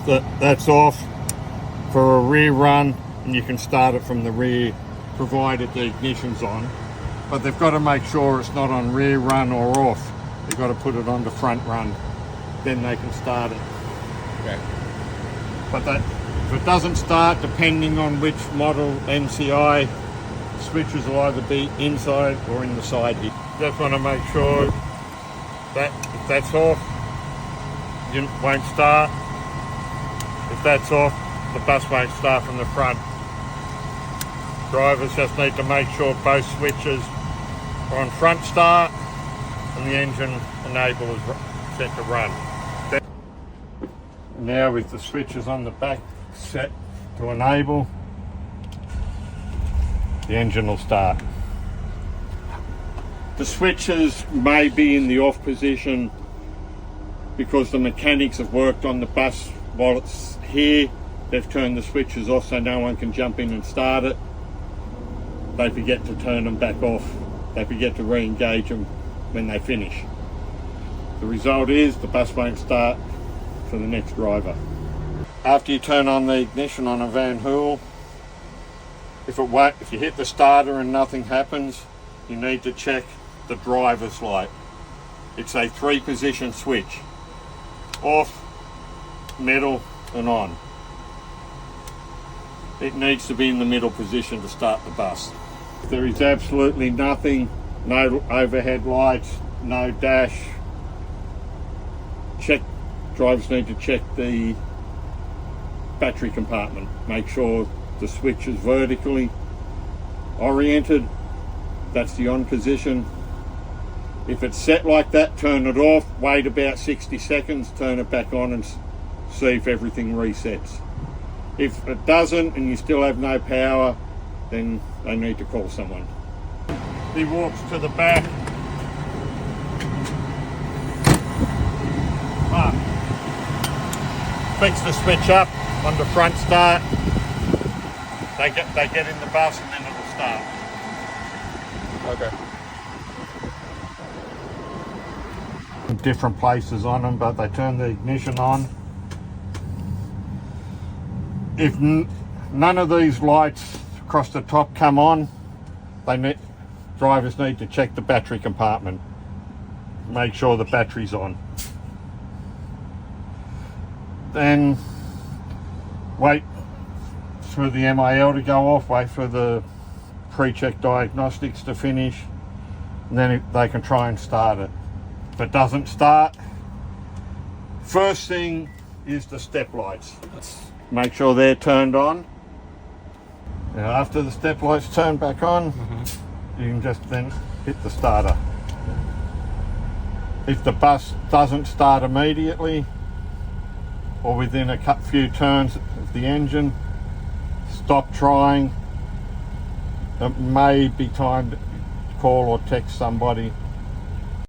that's off for a rear run, and you can start it from the rear provided the ignition's on. But they've got to make sure it's not on rear run or off. They've got to put it on the front run, then they can start it. Okay. But if it doesn't start, depending on which model MCI, switches will either be inside or in the side here. Just want to make sure that if that's off, it won't start. If that's off, the bus won't start from the front. Drivers just need to make sure both switches are on front start and the engine enable is set to run. Now with the switches on the back set to enable, the engine will start. The switches may be in the off position because the mechanics have worked on the bus while it's here. They've turned the switches off so no one can jump in and start it. They forget to turn them back off. They forget to re-engage them when they finish. The result is the bus won't start for the next driver. After you turn on the ignition on a Vanhool, if you hit the starter and nothing happens, you need to check the driver's light. It's a 3-position switch: off, middle and on. It needs to be in the middle position to start the bus. There is absolutely nothing, no overhead lights, no dash. Drivers need to check the battery compartment. Make sure the switch is vertically oriented. That's the on position. If it's set like that, turn it off, wait about 60 seconds, turn it back on and see if everything resets. If it doesn't and you still have no power, then they need to call someone. He walks to the back. Fix the switch up on the front start. They get in the bus and then it'll start. Okay. Different places on them, but they turn the ignition on. If none of these lights across the top come on, drivers need to check the battery compartment. Make sure the battery's on. Then wait for the MIL to go off, wait for the pre-check diagnostics to finish, and then they can try and start it. If it doesn't start, first thing is the step lights. Make sure they're turned on. Now after the step lights turn back on, you can just then hit the starter. If the bus doesn't start immediately or within a few turns of the engine, stop trying. It may be time to call or text somebody